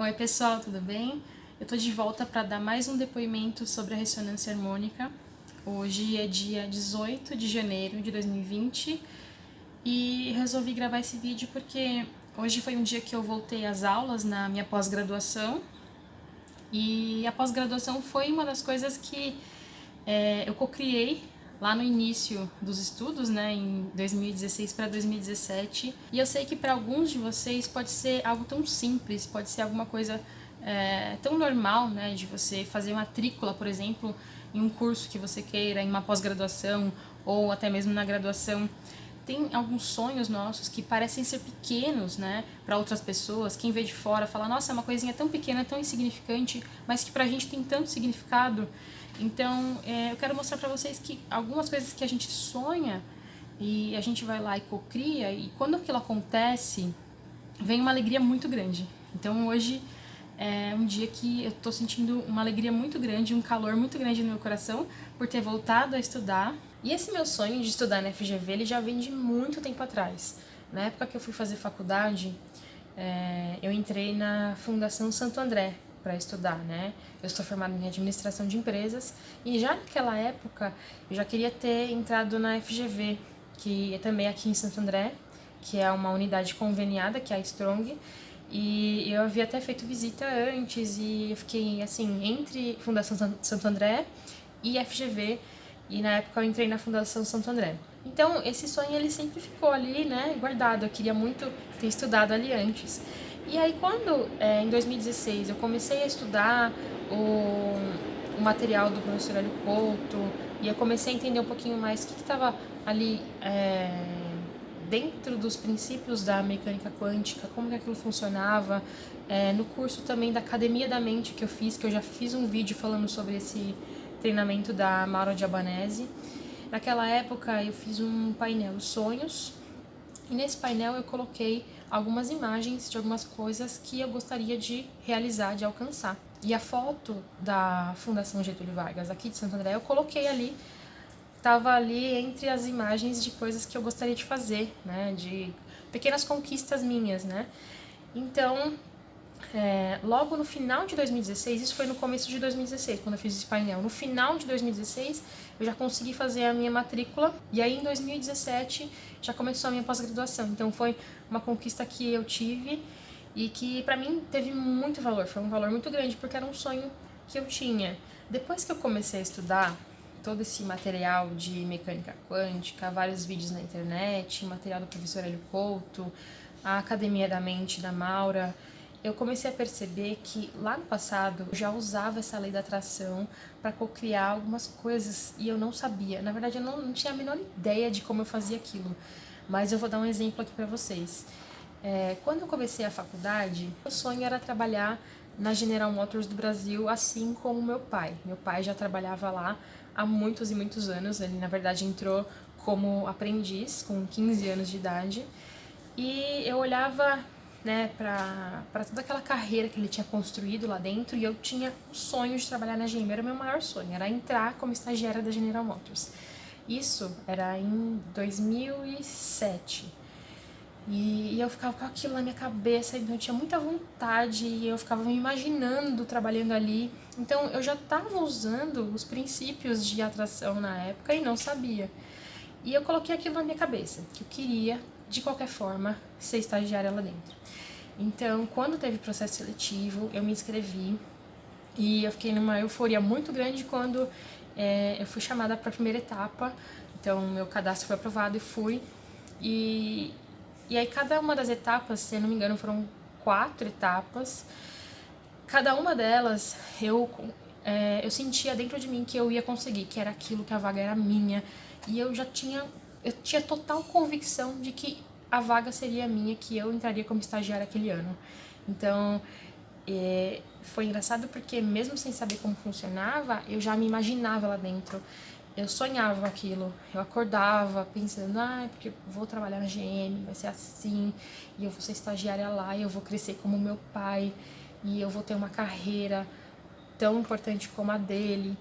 Oi pessoal, tudo bem? Eu tô de volta para dar mais um depoimento sobre a ressonância harmônica. Hoje é dia 18 de janeiro de 2020 e resolvi gravar esse vídeo porque hoje foi um dia que eu voltei às aulas na minha pós-graduação e a pós-graduação foi uma das coisas que eu co-criei lá no início dos estudos, né, em 2016 para 2017. E eu sei que para alguns de vocês pode ser algo tão simples, pode ser alguma coisa tão normal, né, de você fazer matrícula, por exemplo, em um curso que você queira, em uma pós-graduação ou até mesmo na graduação. Tem alguns sonhos nossos que parecem ser pequenos, né, para outras pessoas. Quem vê de fora fala, nossa, é uma coisinha tão pequena, tão insignificante, mas que pra gente tem tanto significado. Então, eu quero mostrar pra vocês que algumas coisas que a gente sonha e a gente vai lá e cocria, e quando aquilo acontece, vem uma alegria muito grande. Então, hoje é um dia que eu tô sentindo uma alegria muito grande, um calor muito grande no meu coração por ter voltado a estudar. E esse meu sonho de estudar na FGV, ele já vem de muito tempo atrás. Na época que eu fui fazer faculdade, eu entrei na Fundação Santo André para estudar, né? Eu sou formada em administração de empresas e já naquela época eu já queria ter entrado na FGV, que é também aqui em Santo André, que é uma unidade conveniada, que é a Strong, e eu havia até feito visita antes e eu fiquei assim entre Fundação Santo André e FGV, e na época eu entrei na Fundação Santo André. Então esse sonho ele sempre ficou ali, né, guardado. Eu queria muito ter estudado ali antes. E aí quando em 2016 eu comecei a estudar o material do professor Hélio Couto e eu comecei a entender um pouquinho mais o que estava ali dentro dos princípios da mecânica quântica, como que aquilo funcionava, no curso também da Academia da Mente que eu já fiz um vídeo falando sobre esse treinamento da Mauro Diabanese. Naquela época eu fiz um painel Sonhos, e nesse painel eu coloquei algumas imagens de algumas coisas que eu gostaria de realizar, de alcançar. E a foto da Fundação Getúlio Vargas aqui de Santo André eu coloquei ali, estava ali entre as imagens de coisas que eu gostaria de fazer, né, de pequenas conquistas minhas, né. Então, logo no final de 2016, isso foi no começo de 2016, quando eu fiz esse painel. No final de 2016, eu já consegui fazer a minha matrícula, e aí em 2017 já começou a minha pós-graduação. Então foi uma conquista que eu tive e que pra mim teve muito valor, foi um valor muito grande, porque era um sonho que eu tinha. Depois que eu comecei a estudar todo esse material de mecânica quântica, vários vídeos na internet, material do professor Hélio Couto, a Academia da Mente da Maura, eu comecei a perceber que lá no passado eu já usava essa lei da atração para cocriar algumas coisas e eu não sabia. Na verdade, eu não tinha a menor ideia de como eu fazia aquilo. Mas eu vou dar um exemplo aqui para vocês. Quando eu comecei a faculdade, meu sonho era trabalhar na General Motors do Brasil, assim como meu pai. Meu pai já trabalhava lá há muitos e muitos anos. Ele, na verdade, entrou como aprendiz com 15 anos de idade. E eu olhava, né, para toda aquela carreira que ele tinha construído lá dentro, e eu tinha o sonho de trabalhar na GM, era o meu maior sonho, era entrar como estagiária da General Motors. Isso era em 2007. E eu ficava com aquilo na minha cabeça, então eu tinha muita vontade e eu ficava me imaginando trabalhando ali. Então eu já estava usando os princípios de atração na época e não sabia. E eu coloquei aquilo na minha cabeça, que eu queria, de qualquer forma, ser estagiária lá dentro. Então, quando teve processo seletivo, eu me inscrevi e eu fiquei numa euforia muito grande quando eu fui chamada para a primeira etapa. Então, meu cadastro foi aprovado e fui. E aí, cada uma das etapas, se eu não me engano, foram 4 etapas. Cada uma delas, eu sentia dentro de mim que eu ia conseguir, que era aquilo, que a vaga era minha. E eu tinha total convicção de que a vaga seria minha, que eu entraria como estagiária aquele ano. Então, foi engraçado porque mesmo sem saber como funcionava, eu já me imaginava lá dentro. Eu sonhava aquilo, eu acordava pensando, porque eu vou trabalhar na GM, vai ser assim, e eu vou ser estagiária lá, e eu vou crescer como meu pai, e eu vou ter uma carreira tão importante como a dele.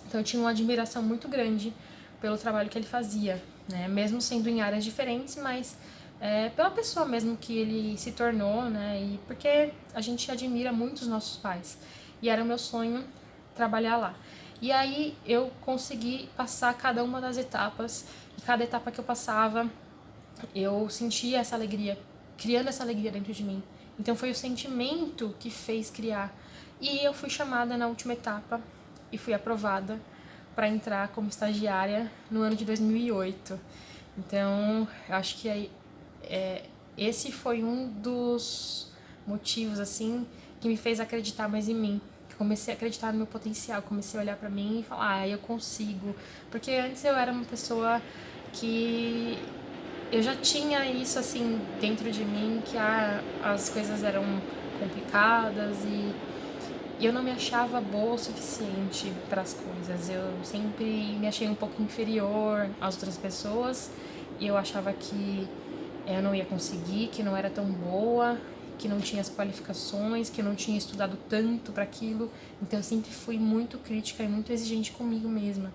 Então eu tinha uma admiração muito grande pelo trabalho que ele fazia, né? Mesmo sendo em áreas diferentes, mas pela pessoa mesmo que ele se tornou, né? E porque a gente admira muito os nossos pais. E era o meu sonho trabalhar lá. E aí eu consegui passar cada uma das etapas, e cada etapa que eu passava, eu sentia essa alegria, criando essa alegria dentro de mim. Então foi o sentimento que fez criar. E eu fui chamada na última etapa e fui aprovada para entrar como estagiária no ano de 2008. Então, eu acho que esse foi um dos motivos assim que me fez acreditar mais em mim. Que comecei a acreditar no meu potencial, comecei a olhar para mim e falar, eu consigo. Porque antes eu era uma pessoa que eu já tinha isso assim dentro de mim, que as coisas eram complicadas e eu não me achava boa o suficiente para as coisas. Eu sempre me achei um pouco inferior às outras pessoas e eu achava que eu não ia conseguir, que não era tão boa, que não tinha as qualificações, que eu não tinha estudado tanto para aquilo. Então eu sempre fui muito crítica e muito exigente comigo mesma.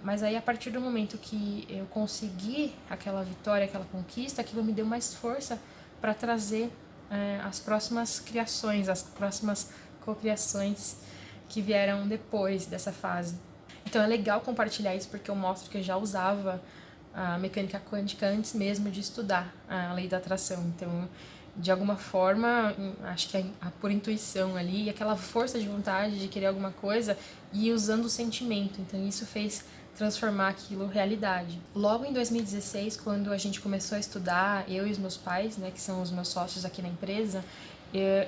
Mas aí a partir do momento que eu consegui aquela vitória, aquela conquista, aquilo me deu mais força para trazer as próximas criações, as próximas cocriações que vieram depois dessa fase. Então é legal compartilhar isso porque eu mostro que eu já usava a mecânica quântica antes mesmo de estudar a lei da atração. Então, de alguma forma, acho que por intuição ali, aquela força de vontade de querer alguma coisa e usando o sentimento. Então, isso fez transformar aquilo realidade. Logo em 2016, quando a gente começou a estudar, eu e os meus pais, né, que são os meus sócios aqui na empresa,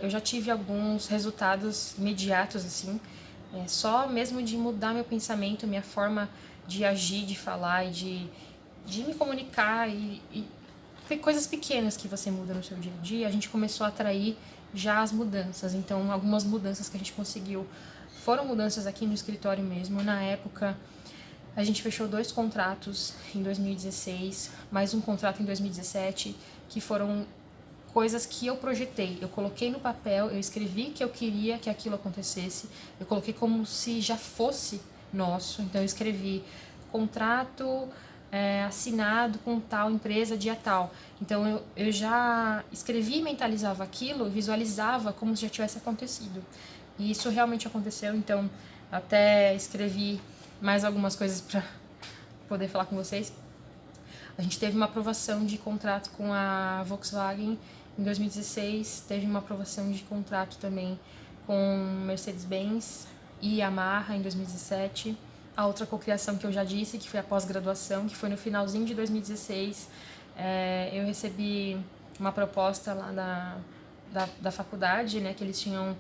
eu já tive alguns resultados imediatos, assim, só mesmo de mudar meu pensamento, minha forma de agir, de falar e de me comunicar e coisas pequenas que você muda no seu dia a dia, a gente começou a atrair já as mudanças. Então, algumas mudanças que a gente conseguiu foram mudanças aqui no escritório mesmo. Na época, a gente fechou 2 contratos em 2016, mais um contrato em 2017, que foram coisas que eu projetei. Eu coloquei no papel, eu escrevi que eu queria que aquilo acontecesse, eu coloquei como se já fosse nosso. Então, eu escrevi contrato assinado com tal empresa, dia tal. Então eu já escrevi e mentalizava aquilo, visualizava como se já tivesse acontecido. E isso realmente aconteceu, então até escrevi mais algumas coisas para poder falar com vocês. A gente teve uma aprovação de contrato com a Volkswagen em 2016, teve uma aprovação de contrato também com Mercedes-Benz e Yamaha em 2017. A outra cocriação que eu já disse, que foi a pós-graduação, que foi no finalzinho de 2016, eu recebi uma proposta lá da faculdade, né, que eles tinham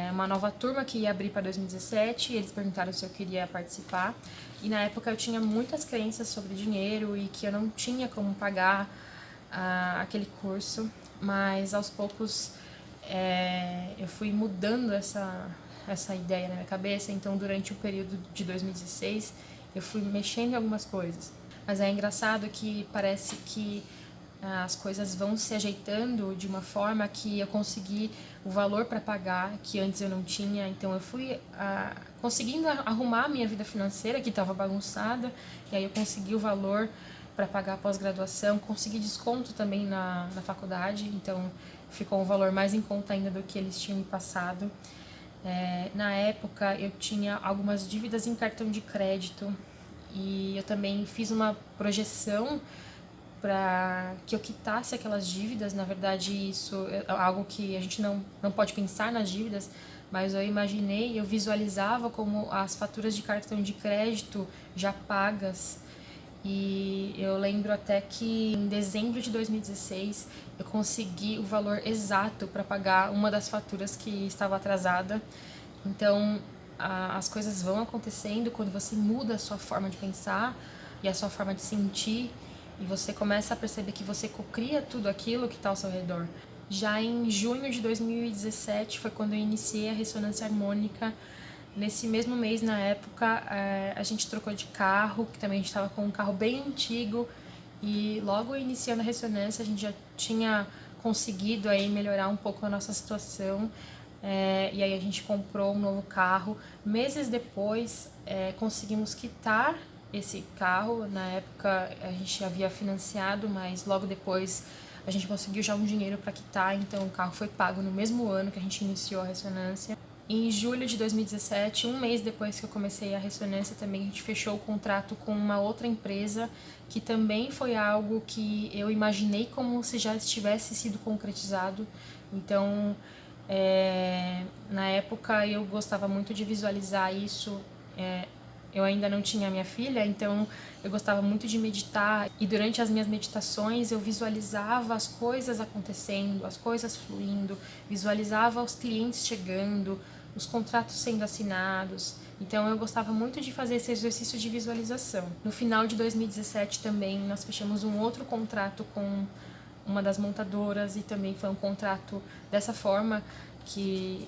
uma nova turma que ia abrir para 2017, e eles perguntaram se eu queria participar. E na época eu tinha muitas crenças sobre dinheiro e que eu não tinha como pagar aquele curso, mas aos poucos eu fui mudando essa ideia na minha cabeça. Então, durante o período de 2016, eu fui mexendo em algumas coisas. Mas é engraçado que parece que as coisas vão se ajeitando de uma forma que eu consegui o valor para pagar que antes eu não tinha. Então, eu fui conseguindo arrumar a minha vida financeira, que estava bagunçada, e aí eu consegui o valor para pagar a pós-graduação, consegui desconto também na faculdade, então ficou um valor mais em conta ainda do que eles tinham me passado. Na época eu tinha algumas dívidas em cartão de crédito e eu também fiz uma projeção para que eu quitasse aquelas dívidas. Na verdade, isso é algo que a gente não pode pensar nas dívidas, mas eu imaginei, eu visualizava como as faturas de cartão de crédito já pagas. E eu lembro até que em dezembro de 2016 eu consegui o valor exato para pagar uma das faturas que estava atrasada. Então as coisas vão acontecendo quando você muda a sua forma de pensar e a sua forma de sentir, e você começa a perceber que você cocria tudo aquilo que está ao seu redor. Já em junho de 2017 foi quando eu iniciei a ressonância harmônica. Nesse mesmo mês, na época, a gente trocou de carro, que também a gente estava com um carro bem antigo, e logo iniciando a ressonância a gente já tinha conseguido aí melhorar um pouco a nossa situação, e aí a gente comprou um novo carro. Meses depois, conseguimos quitar esse carro. Na época a gente havia financiado, mas logo depois a gente conseguiu já um dinheiro para quitar, então o carro foi pago no mesmo ano que a gente iniciou a ressonância. Em julho de 2017, um mês depois que eu comecei a ressonância, também a gente fechou o contrato com uma outra empresa, que também foi algo que eu imaginei como se já tivesse sido concretizado. Então, na época eu gostava muito de visualizar isso. Eu ainda não tinha minha filha, então eu gostava muito de meditar, e durante as minhas meditações eu visualizava as coisas acontecendo, as coisas fluindo, visualizava os clientes chegando, os contratos sendo assinados. Então eu gostava muito de fazer esse exercício de visualização. No final de 2017 também nós fechamos um outro contrato com uma das montadoras, e também foi um contrato dessa forma que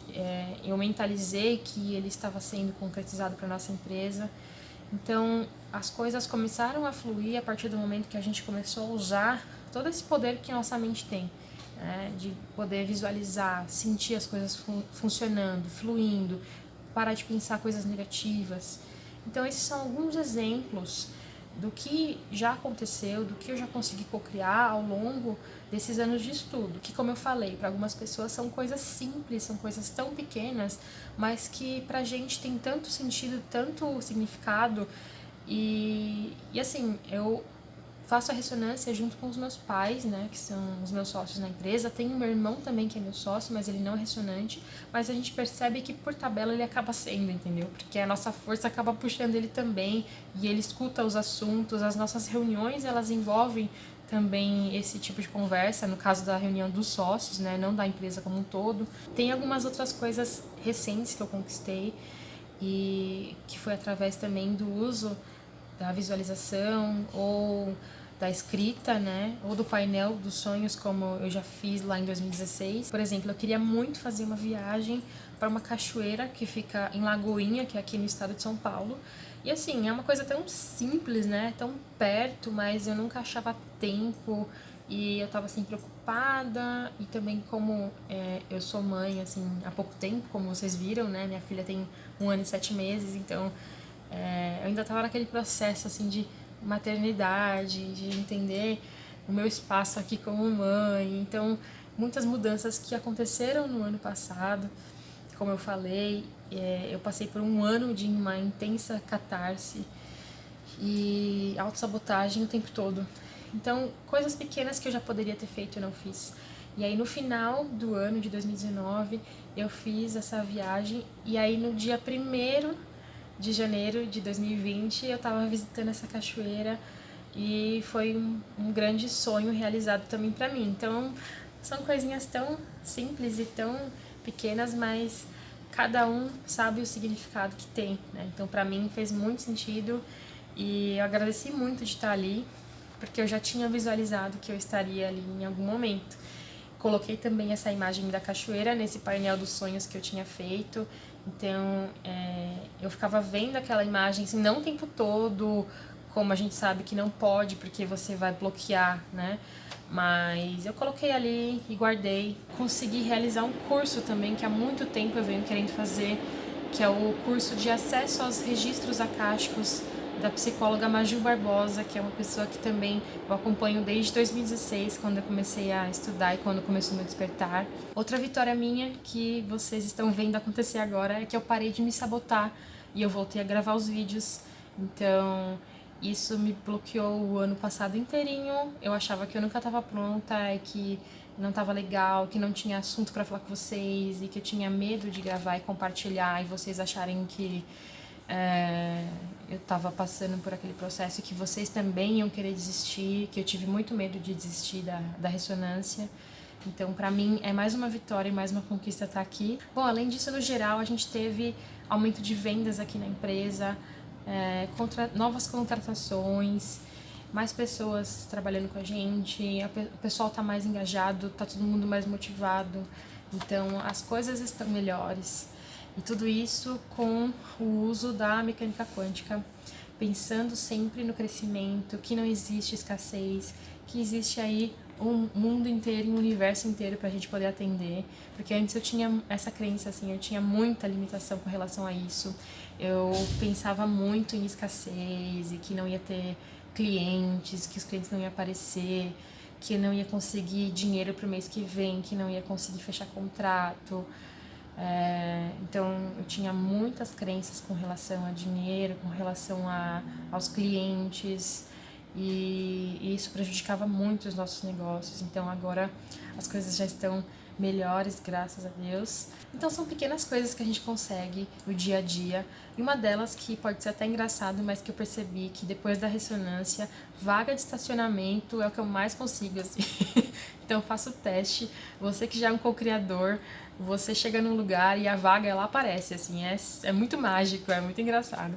eu mentalizei que ele estava sendo concretizado para nossa empresa. Então as coisas começaram a fluir a partir do momento que a gente começou a usar todo esse poder que nossa mente tem, né? De poder visualizar, sentir as coisas funcionando, fluindo, parar de pensar coisas negativas. Então esses são alguns exemplos do que já aconteceu, do que eu já consegui cocriar ao longo desses anos de estudo, que, como eu falei, para algumas pessoas são coisas simples, são coisas tão pequenas, mas que pra gente tem tanto sentido, tanto significado. E assim, eu faço a ressonância junto com os meus pais, né, que são os meus sócios na empresa. Tem meu irmão também, que é meu sócio, mas ele não é ressonante. Mas a gente percebe que por tabela ele acaba sendo, entendeu? Porque a nossa força acaba puxando ele também, e ele escuta os assuntos. As nossas reuniões, elas envolvem também esse tipo de conversa, no caso da reunião dos sócios, né, não da empresa como um todo. Tem algumas outras coisas recentes que eu conquistei, e que foi através também do uso da visualização ou da escrita, né, ou do painel dos sonhos, como eu já fiz lá em 2016. Por exemplo, eu queria muito fazer uma viagem para uma cachoeira que fica em Lagoinha, que é aqui no estado de São Paulo. E assim, é uma coisa tão simples, né, tão perto, mas eu nunca achava tempo, e eu tava assim preocupada. E também como eu sou mãe assim há pouco tempo, como vocês viram, né, minha filha tem 1 ano e 7 meses, então eu ainda estava naquele processo assim de maternidade, de entender o meu espaço aqui como mãe. Então, muitas mudanças que aconteceram no ano passado. Como eu falei, eu passei por um ano de uma intensa catarse e autossabotagem o tempo todo. Então, coisas pequenas que eu já poderia ter feito, eu não fiz. E aí, no final do ano de 2019, eu fiz essa viagem, e aí no dia 1º de janeiro de 2020, eu estava visitando essa cachoeira, e foi um grande sonho realizado também para mim. Então, são coisinhas tão simples e tão pequenas, mas cada um sabe o significado que tem, né? Então, para mim, fez muito sentido, e eu agradeci muito de estar ali, porque eu já tinha visualizado que eu estaria ali em algum momento. Coloquei também essa imagem da cachoeira nesse painel dos sonhos que eu tinha feito. Então, eu ficava vendo aquela imagem, assim, não o tempo todo, como a gente sabe que não pode, porque você vai bloquear, né? Mas eu coloquei ali e guardei. Consegui realizar um curso também, que há muito tempo eu venho querendo fazer, que é o curso de acesso aos registros akáshicos da psicóloga Maju Barbosa, que é uma pessoa que também eu acompanho desde 2016, quando eu comecei a estudar e quando começou meu despertar. Outra vitória minha que vocês estão vendo acontecer agora é que eu parei de me sabotar e eu voltei a gravar os vídeos. Então, isso me bloqueou o ano passado inteirinho. Eu achava que eu nunca estava pronta, e que não estava legal, que não tinha assunto para falar com vocês, e que eu tinha medo de gravar e compartilhar, e vocês acharem que eu estava passando por aquele processo, que vocês também iam querer desistir, que eu tive muito medo de desistir da ressonância. Então, para mim, é mais uma vitória e mais uma conquista estar aqui. Bom, além disso, no geral, a gente teve aumento de vendas aqui na empresa, novas contratações, mais pessoas trabalhando com a gente, o pessoal está mais engajado, está todo mundo mais motivado. Então, as coisas estão melhores. E tudo isso com o uso da mecânica quântica, pensando sempre no crescimento, que não existe escassez, que existe aí um mundo inteiro, um universo inteiro pra gente poder atender, porque antes eu tinha essa crença, assim, eu tinha muita limitação com relação a isso, eu pensava muito em escassez e que não ia ter clientes, que os clientes não iam aparecer, que eu não ia conseguir dinheiro pro mês que vem, que não ia conseguir fechar contrato. Então eu tinha muitas crenças com relação a dinheiro, com relação aos clientes, e isso prejudicava muito os nossos negócios. Então agora as coisas já estão melhores, graças a Deus. Então são pequenas coisas que a gente consegue no dia a dia, e uma delas que pode ser até engraçado, mas que eu percebi que depois da ressonância, vaga de estacionamento é o que eu mais consigo, assim. Então eu faço o teste, você que já é um co-criador, você chega num lugar e a vaga ela aparece, assim, é muito mágico, é muito engraçado,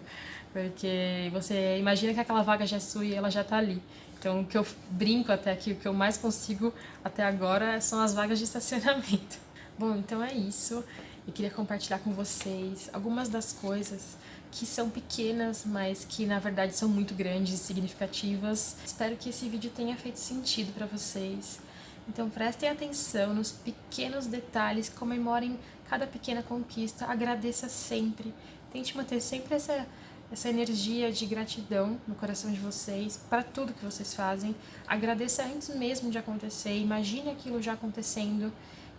porque você imagina que aquela vaga já é sua e ela já tá ali. Então o que eu brinco até aqui, o que eu mais consigo até agora são as vagas de estacionamento. Bom, então é isso, eu queria compartilhar com vocês algumas das coisas que são pequenas, mas que na verdade são muito grandes e significativas. Espero que esse vídeo tenha feito sentido para vocês. Então prestem atenção nos pequenos detalhes, comemorem cada pequena conquista, agradeça sempre. Tente manter sempre essa energia de gratidão no coração de vocês, para tudo que vocês fazem. Agradeça antes mesmo de acontecer, imagine aquilo já acontecendo.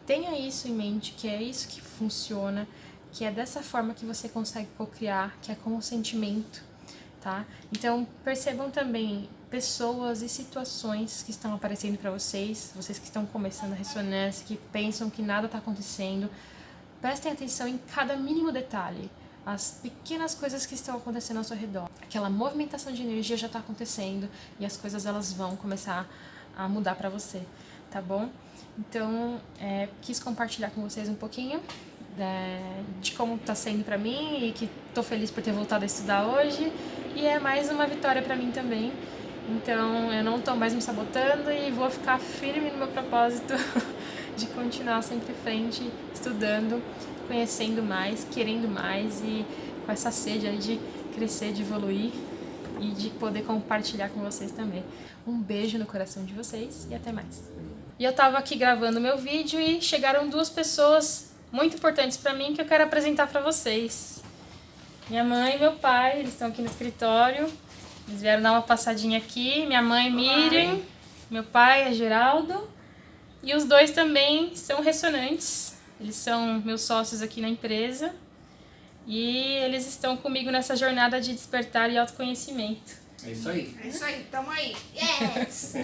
Tenha isso em mente, que é isso que funciona, que é dessa forma que você consegue co-criar, que é com o sentimento, tá? Então percebam também pessoas e situações que estão aparecendo para vocês que estão começando a ressonância, que pensam que nada está acontecendo. Prestem atenção em cada mínimo detalhe, as pequenas coisas que estão acontecendo ao seu redor. Aquela movimentação de energia já está acontecendo e as coisas elas vão começar a mudar para você, tá bom? Então, quis compartilhar com vocês um pouquinho de como está sendo para mim e que estou feliz por ter voltado a estudar hoje, e é mais uma vitória para mim também. Então eu não estou mais me sabotando e vou ficar firme no meu propósito de continuar sempre em frente, estudando, conhecendo mais, querendo mais e com essa sede aí de crescer, de evoluir e de poder compartilhar com vocês também. Um beijo no coração de vocês e até mais. E eu tava aqui gravando meu vídeo e chegaram duas pessoas muito importantes para mim que eu quero apresentar para vocês. Minha mãe e meu pai, eles estão aqui no escritório. Eles vieram dar uma passadinha aqui. Minha mãe, Miriam, meu pai é Geraldo. E os dois também são ressonantes. Eles são meus sócios aqui na empresa. E eles estão comigo nessa jornada de despertar e autoconhecimento. É isso aí. É isso aí, tamo aí. Yes!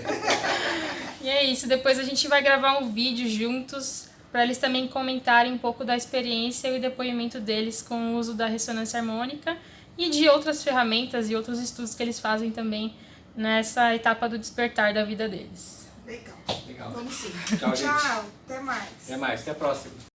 E é isso, depois a gente vai gravar um vídeo juntos para eles também comentarem um pouco da experiência e o depoimento deles com o uso da ressonância harmônica e de outras ferramentas e outros estudos que eles fazem também nessa etapa do despertar da vida deles. Legal. Legal. Vamos sim. Tchau, gente. Tchau, até mais. Até mais, até a próxima.